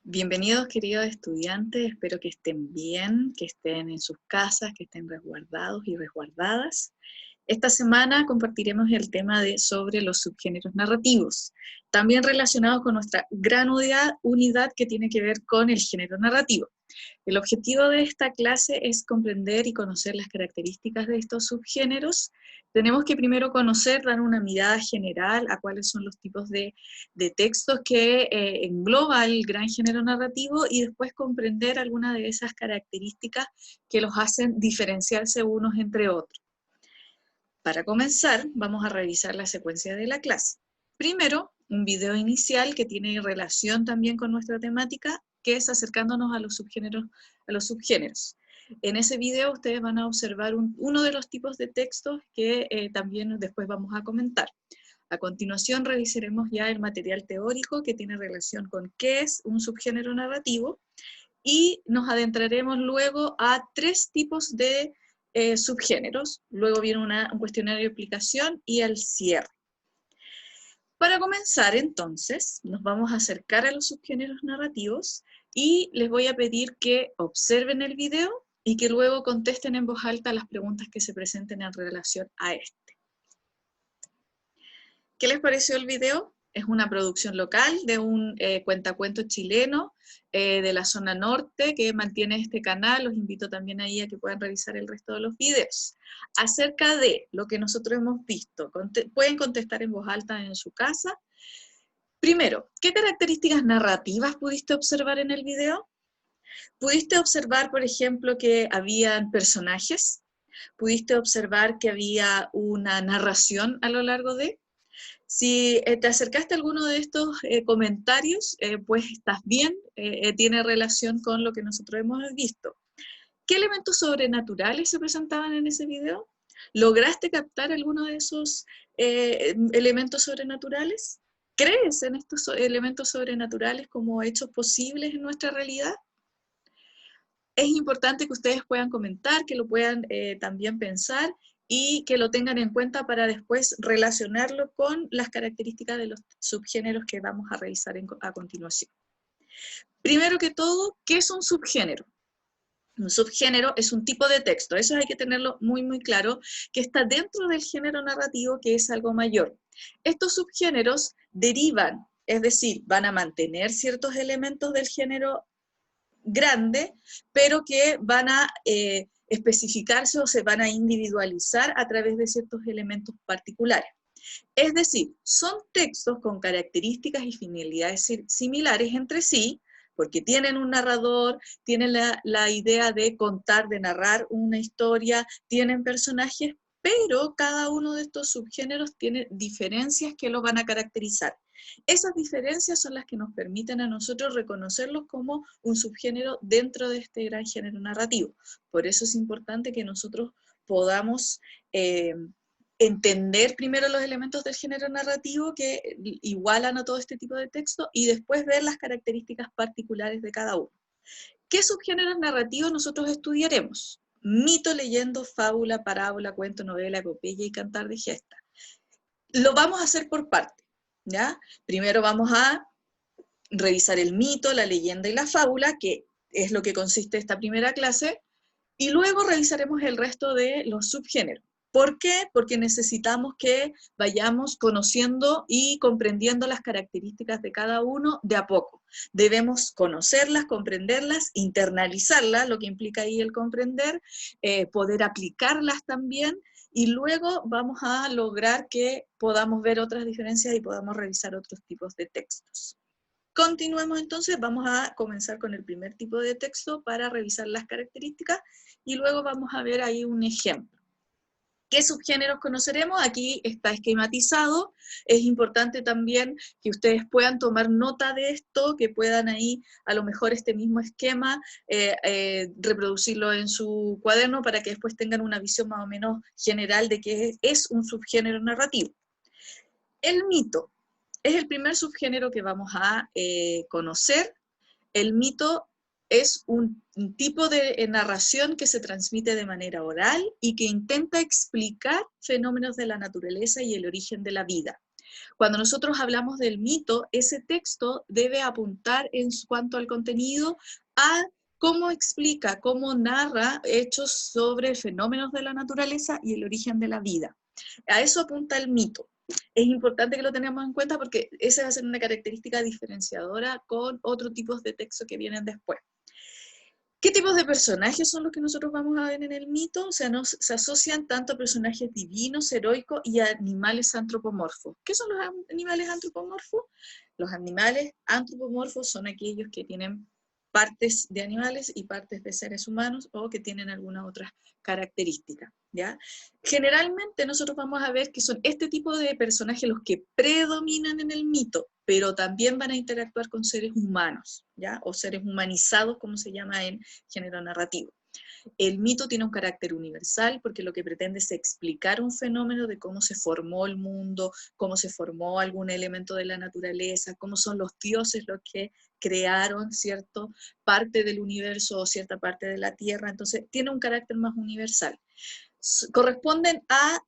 Bienvenidos, queridos estudiantes, espero que estén bien, que estén en sus casas, que estén resguardados y resguardadas. Esta semana compartiremos el tema sobre los subgéneros narrativos, también relacionados con nuestra gran unidad que tiene que ver con el género narrativo. El objetivo de esta clase es comprender y conocer las características de estos subgéneros. Tenemos que primero conocer, dar una mirada general a cuáles son los tipos de textos que engloba el gran género narrativo y después comprender algunas de esas características que los hacen diferenciarse unos entre otros. Para comenzar, vamos a revisar la secuencia de la clase. Primero, un video inicial que tiene relación también con nuestra temática, que es acercándonos a los subgéneros. En ese video ustedes van a observar uno de los tipos de textos que también después vamos a comentar. A continuación revisaremos ya el material teórico que tiene relación con qué es un subgénero narrativo y nos adentraremos luego a tres tipos de subgéneros, luego viene un cuestionario de aplicación y el cierre. Para comenzar entonces, nos vamos a acercar a los subgéneros narrativos y les voy a pedir que observen el video y que luego contesten en voz alta las preguntas que se presenten en relación a este. ¿Qué les pareció el video? Es una producción local de un cuentacuentos chileno de la zona norte que mantiene este canal. Los invito también ahí a que puedan revisar el resto de los videos. Acerca de lo que nosotros hemos visto, pueden contestar en voz alta en su casa. Primero, ¿qué características narrativas pudiste observar en el video? ¿Pudiste observar, por ejemplo, que habían personajes? ¿Pudiste observar que había una narración a lo largo de? Si te acercaste a alguno de estos comentarios, pues estás bien, tiene relación con lo que nosotros hemos visto. ¿Qué elementos sobrenaturales se presentaban en ese video? ¿Lograste captar alguno de esos elementos sobrenaturales? ¿Crees en estos elementos sobrenaturales como hechos posibles en nuestra realidad? Es importante que ustedes puedan comentar, que lo puedan también pensar y que lo tengan en cuenta para después relacionarlo con las características de los subgéneros que vamos a revisar a continuación. Primero que todo, ¿qué es un subgénero? Un subgénero es un tipo de texto, eso hay que tenerlo muy muy claro, que está dentro del género narrativo, que es algo mayor. Estos subgéneros derivan, es decir, van a mantener ciertos elementos del género grande, pero que van a especificarse o se van a individualizar a través de ciertos elementos particulares. Es decir, son textos con características y finalidades similares entre sí, porque tienen un narrador, tienen la idea de contar, de narrar una historia, tienen personajes, pero cada uno de estos subgéneros tiene diferencias que los van a caracterizar. Esas diferencias son las que nos permiten a nosotros reconocerlos como un subgénero dentro de este gran género narrativo. Por eso es importante que nosotros podamos entender primero los elementos del género narrativo que igualan a todo este tipo de texto y después ver las características particulares de cada uno. ¿Qué subgéneros narrativos nosotros estudiaremos? Mito, leyenda, fábula, parábola, cuento, novela, epopeya y cantar de gesta. Lo vamos a hacer por parte, ¿ya? Primero vamos a revisar el mito, la leyenda y la fábula, que es lo que consiste esta primera clase, y luego revisaremos el resto de los subgéneros. ¿Por qué? Porque necesitamos que vayamos conociendo y comprendiendo las características de cada uno de a poco. Debemos conocerlas, comprenderlas, internalizarlas, lo que implica ahí el comprender, poder aplicarlas también, y luego vamos a lograr que podamos ver otras diferencias y podamos revisar otros tipos de textos. Continuemos entonces, vamos a comenzar con el primer tipo de texto para revisar las características y luego vamos a ver ahí un ejemplo. ¿Qué subgéneros conoceremos? Aquí está esquematizado. Es importante también que ustedes puedan tomar nota de esto, que puedan ahí a lo mejor este mismo esquema reproducirlo en su cuaderno para que después tengan una visión más o menos general de qué es un subgénero narrativo. El mito es el primer subgénero que vamos a conocer. El mito es un tipo de narración que se transmite de manera oral y que intenta explicar fenómenos de la naturaleza y el origen de la vida. Cuando nosotros hablamos del mito, ese texto debe apuntar en cuanto al contenido a cómo explica, cómo narra hechos sobre fenómenos de la naturaleza y el origen de la vida. A eso apunta el mito. Es importante que lo tengamos en cuenta porque esa va a ser una característica diferenciadora con otros tipos de textos que vienen después. ¿Qué tipos de personajes son los que nosotros vamos a ver en el mito? O sea, se asocian tanto a personajes divinos, heroicos y a animales antropomorfos. ¿Qué son los animales antropomorfos? Los animales antropomorfos son aquellos que tienen partes de animales y partes de seres humanos o que tienen alguna otra característica, ¿ya? Generalmente nosotros vamos a ver que son este tipo de personajes los que predominan en el mito, pero también van a interactuar con seres humanos, ¿ya? O seres humanizados, como se llama en género narrativo. El mito tiene un carácter universal porque lo que pretende es explicar un fenómeno de cómo se formó el mundo, cómo se formó algún elemento de la naturaleza, cómo son los dioses los que crearon cierta parte del universo o cierta parte de la tierra, entonces tiene un carácter más universal. Corresponden a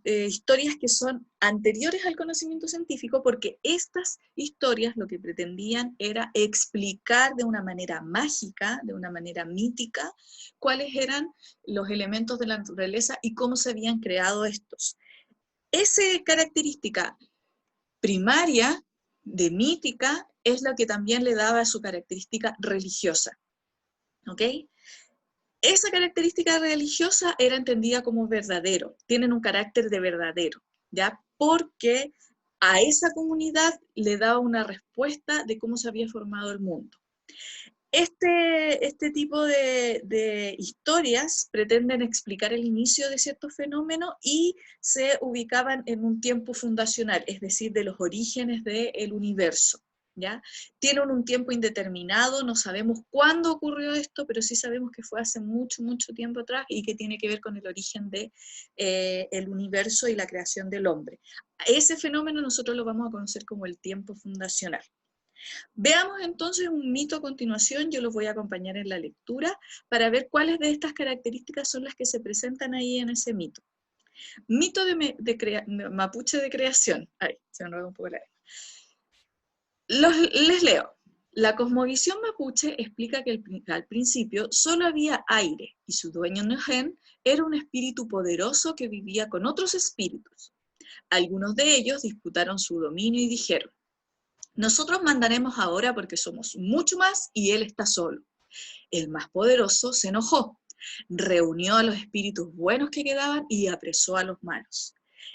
historias que son anteriores al conocimiento científico, porque estas historias lo que pretendían era explicar de una manera mágica, de una manera mítica, cuáles eran los elementos de la naturaleza y cómo se habían creado estos. Esa característica primaria de mítica es lo que también le daba su característica religiosa. ¿Ok? Esa característica religiosa era entendida como verdadero, tienen un carácter de verdadero, ¿ya? Porque a esa comunidad le daba una respuesta de cómo se había formado el mundo. Este tipo de historias pretenden explicar el inicio de ciertos fenómenos y se ubicaban en un tiempo fundacional, es decir, de los orígenes del universo. ¿Ya? Tienen un tiempo indeterminado, no sabemos cuándo ocurrió esto, pero sí sabemos que fue hace mucho, mucho tiempo atrás y que tiene que ver con el origen del el universo y la creación del hombre. Ese fenómeno nosotros lo vamos a conocer como el tiempo fundacional. Veamos entonces un mito a continuación, yo los voy a acompañar en la lectura para ver cuáles de estas características son las que se presentan ahí en ese mito. Mito mapuche de creación. Ay, se me enredó un poco la lengua. Les leo. La cosmovisión mapuche explica que al principio solo había aire y su dueño Nehen era un espíritu poderoso que vivía con otros espíritus. Algunos de ellos disputaron su dominio y dijeron: nosotros mandaremos ahora porque somos mucho más y él está solo. El más poderoso se enojó, reunió a los espíritus buenos que quedaban y apresó a los malos.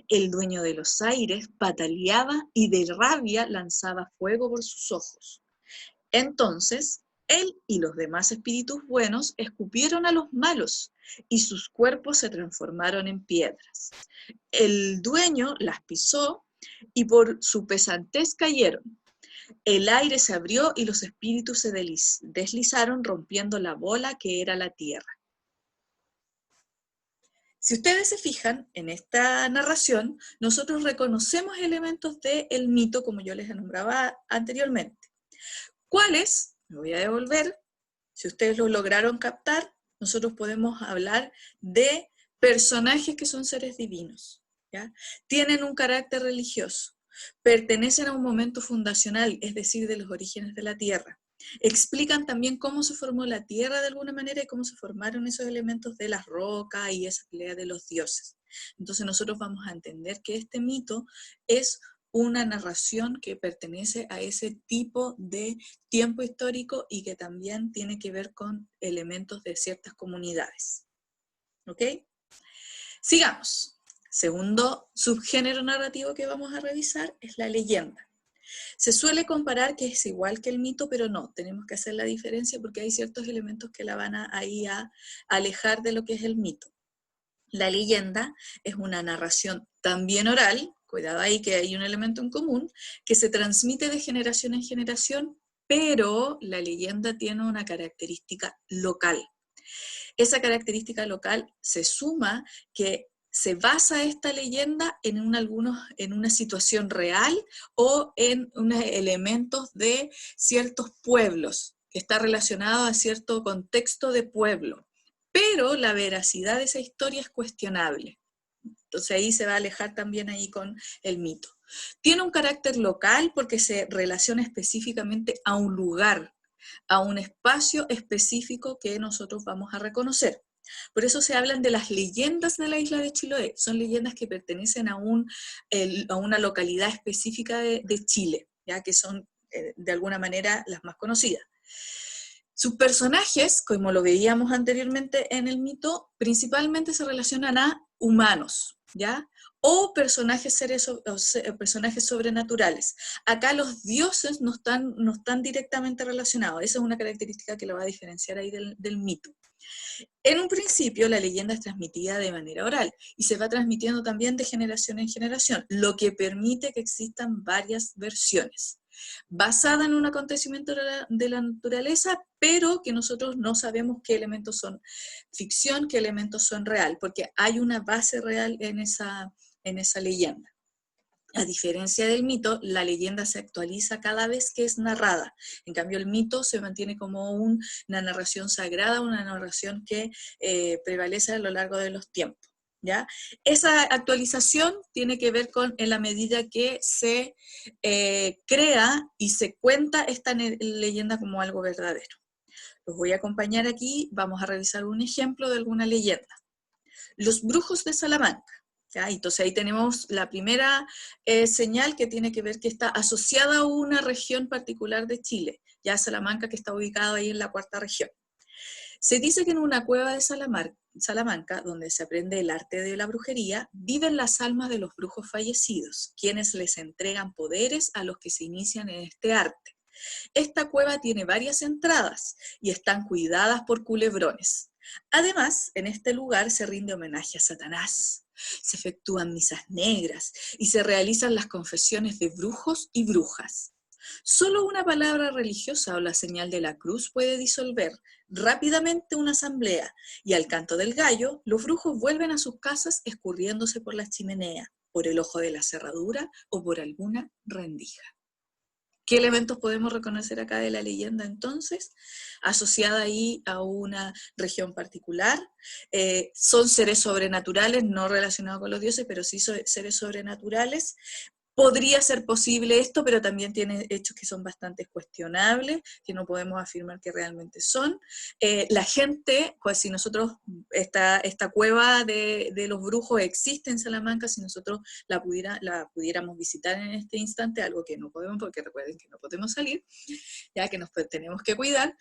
El dueño de los aires pataleaba y de rabia lanzaba fuego por sus ojos. Entonces, él y los demás espíritus buenos escupieron a los malos y sus cuerpos se transformaron en piedras. El dueño las pisó y por su pesantez cayeron. El aire se abrió y los espíritus se deslizaron rompiendo la bola que era la tierra. Si ustedes se fijan en esta narración, nosotros reconocemos elementos del mito como yo les nombraba anteriormente. ¿Cuáles? Me voy a devolver. Si ustedes lo lograron captar, nosotros podemos hablar de personajes que son seres divinos, ¿ya? Tienen un carácter religioso, pertenecen a un momento fundacional, es decir, de los orígenes de la Tierra. Explican también cómo se formó la Tierra de alguna manera y cómo se formaron esos elementos de las rocas y esa pelea de los dioses. Entonces nosotros vamos a entender que este mito es una narración que pertenece a ese tipo de tiempo histórico y que también tiene que ver con elementos de ciertas comunidades. ¿Ok? Sigamos. Segundo subgénero narrativo que vamos a revisar es la leyenda. Se suele comparar que es igual que el mito, pero no, tenemos que hacer la diferencia porque hay ciertos elementos que la van a alejar de lo que es el mito. La leyenda es una narración también oral, cuidado ahí que hay un elemento en común, que se transmite de generación en generación, pero la leyenda tiene una característica local. Esa característica local se suma que se basa esta leyenda en una situación real o en unos elementos de ciertos pueblos, que está relacionado a cierto contexto de pueblo. Pero la veracidad de esa historia es cuestionable. Entonces ahí se va a alejar también ahí con el mito. Tiene un carácter local porque se relaciona específicamente a un lugar, a un espacio específico que nosotros vamos a reconocer. Por eso se hablan de las leyendas de la isla de Chiloé. Son leyendas que pertenecen a una localidad específica de Chile, ya que son de alguna manera las más conocidas. Sus personajes, como lo veíamos anteriormente en el mito, principalmente se relacionan a humanos, ¿ya? O personajes personajes sobrenaturales. Acá los dioses no están directamente relacionados. Esa es una característica que lo va a diferenciar ahí del mito. En un principio, la leyenda es transmitida de manera oral y se va transmitiendo también de generación en generación, lo que permite que existan varias versiones, basada en un acontecimiento de la naturaleza, pero que nosotros no sabemos qué elementos son ficción, qué elementos son real, porque hay una base real en esa leyenda. A diferencia del mito, la leyenda se actualiza cada vez que es narrada. En cambio, el mito se mantiene como una narración sagrada, una narración que prevalece a lo largo de los tiempos, ¿ya? Esa actualización tiene que ver con en la medida que se crea y se cuenta esta leyenda como algo verdadero. Los voy a acompañar aquí, vamos a revisar un ejemplo de alguna leyenda. Los brujos de Salamanca. ¿Ya? Entonces ahí tenemos la primera señal que tiene que ver que está asociada a una región particular de Chile, ya Salamanca, que está ubicado ahí en la cuarta región. Se dice que en una cueva de Salamanca, donde se aprende el arte de la brujería, viven las almas de los brujos fallecidos, quienes les entregan poderes a los que se inician en este arte. Esta cueva tiene varias entradas y están cuidadas por culebrones. Además, en este lugar se rinde homenaje a Satanás, se efectúan misas negras y se realizan las confesiones de brujos y brujas. Solo una palabra religiosa o la señal de la cruz puede disolver rápidamente una asamblea, y al canto del gallo, los brujos vuelven a sus casas escurriéndose por la chimenea, por el ojo de la cerradura o por alguna rendija. ¿Qué elementos podemos reconocer acá de la leyenda entonces? Asociada ahí a una región particular. Son seres sobrenaturales, no relacionados con los dioses, pero sí seres sobrenaturales. Podría ser posible esto, pero también tiene hechos que son bastante cuestionables, que no podemos afirmar que realmente son. La gente, pues si nosotros, esta cueva de los brujos existe en Salamanca, si nosotros la pudiéramos visitar en este instante, algo que no podemos, porque recuerden que no podemos salir, ya que nos tenemos que cuidar.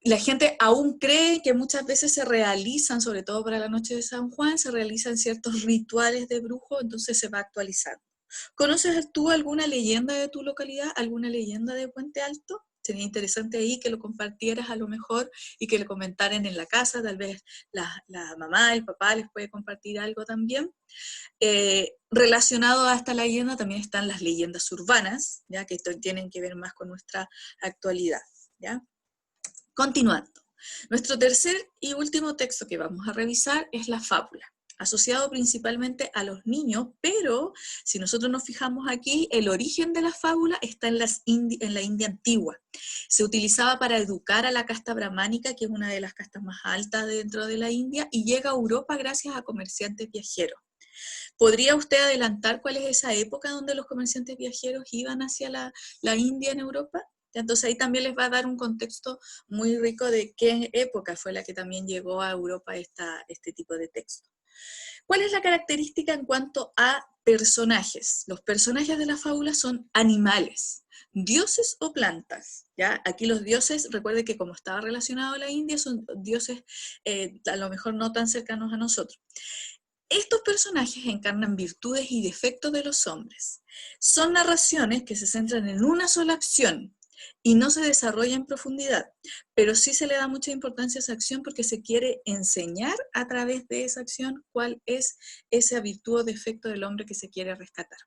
La gente aún cree que muchas veces se realizan, sobre todo para la noche de San Juan, se realizan ciertos rituales de brujo, entonces se va actualizando. ¿Conoces tú alguna leyenda de tu localidad, alguna leyenda de Puente Alto? Sería interesante ahí que lo compartieras a lo mejor y que lo comentaran en la casa, tal vez la mamá, el papá les puede compartir algo también. Relacionado a esta leyenda también están las leyendas urbanas, ya que tienen que ver más con nuestra actualidad, ¿ya? Continuando. Nuestro tercer y último texto que vamos a revisar es la fábula, asociado principalmente a los niños, pero si nosotros nos fijamos aquí, el origen de la fábula está en la India antigua. Se utilizaba para educar a la casta brahmánica, que es una de las castas más altas dentro de la India, y llega a Europa gracias a comerciantes viajeros. ¿Podría usted adelantar cuál es esa época donde los comerciantes viajeros iban hacia la India en Europa? Entonces ahí también les va a dar un contexto muy rico de qué época fue la que también llegó a Europa este tipo de texto. ¿Cuál es la característica en cuanto a personajes? Los personajes de la fábula son animales, dioses o plantas, ¿ya? Aquí los dioses, recuerde que como estaba relacionado a la India, son dioses a lo mejor no tan cercanos a nosotros. Estos personajes encarnan virtudes y defectos de los hombres. Son narraciones que se centran en una sola acción y no se desarrolla en profundidad, pero sí se le da mucha importancia a esa acción porque se quiere enseñar a través de esa acción cuál es esa virtud o defecto del hombre que se quiere rescatar.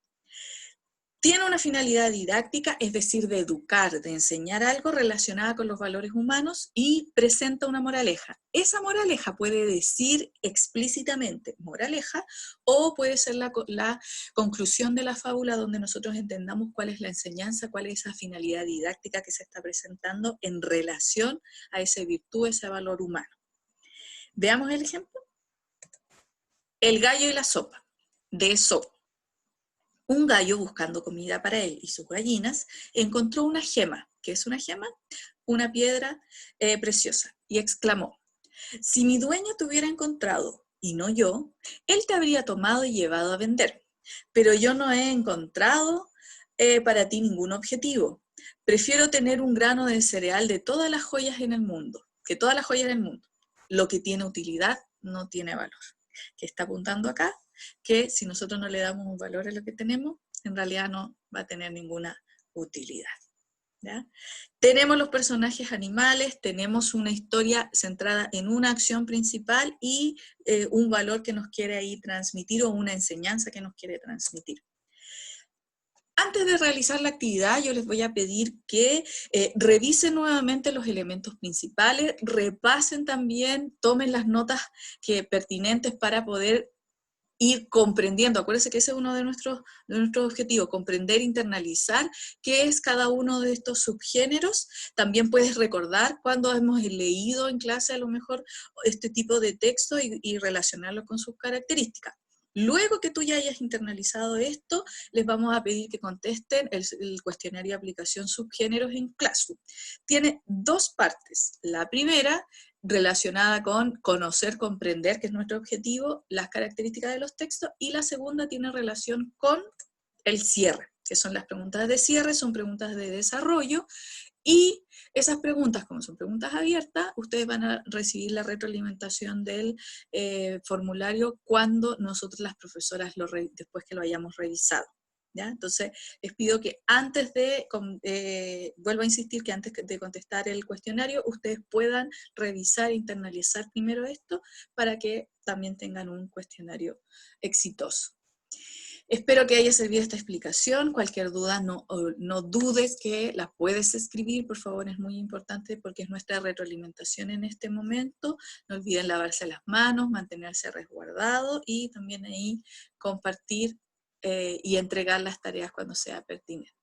Tiene una finalidad didáctica, es decir, de educar, de enseñar algo relacionado con los valores humanos, y presenta una moraleja. Esa moraleja puede decir explícitamente moraleja o puede ser la conclusión de la fábula donde nosotros entendamos cuál es la enseñanza, cuál es esa finalidad didáctica que se está presentando en relación a esa virtud, ese valor humano. Veamos el ejemplo. El gallo y la sopa, de Esopo. Un gallo, buscando comida para él y sus gallinas, encontró una gema. ¿Qué es una gema? Una piedra preciosa. Y exclamó: si mi dueño te hubiera encontrado y no yo, él te habría tomado y llevado a vender. Pero yo no he encontrado para ti ningún objetivo. Prefiero tener un grano de cereal de todas las joyas en el mundo, que todas las joyas del mundo. Lo que tiene utilidad no tiene valor. ¿Qué está apuntando acá? Que si nosotros no le damos un valor a lo que tenemos, en realidad no va a tener ninguna utilidad. ¿Ya? Tenemos los personajes animales, tenemos una historia centrada en una acción principal y un valor que nos quiere ahí transmitir o una enseñanza que nos quiere transmitir. Antes de realizar la actividad, yo les voy a pedir que revisen nuevamente los elementos principales, repasen también, tomen las notas pertinentes para poder ir comprendiendo. Acuérdense que ese es uno de nuestros objetivos, comprender, internalizar qué es cada uno de estos subgéneros. También puedes recordar cuando hemos leído en clase a lo mejor este tipo de texto y relacionarlo con sus características. Luego que tú ya hayas internalizado esto, les vamos a pedir que contesten el cuestionario de aplicación subgéneros en Classroom. Tiene dos partes. La primera, relacionada con conocer, comprender, que es nuestro objetivo, las características de los textos, y la segunda tiene relación con el cierre, que son las preguntas de cierre, son preguntas de desarrollo, y esas preguntas, como son preguntas abiertas, ustedes van a recibir la retroalimentación del formulario cuando nosotros las profesoras, después que lo hayamos revisado. ¿Ya? Entonces, les pido que antes vuelvo a insistir que antes de contestar el cuestionario, ustedes puedan revisar e internalizar primero esto para que también tengan un cuestionario exitoso. Espero que haya servido esta explicación. Cualquier duda, no dudes que la puedes escribir, por favor, es muy importante porque es nuestra retroalimentación en este momento. No olviden lavarse las manos, mantenerse resguardado y también ahí compartir y entregar las tareas cuando sea pertinente.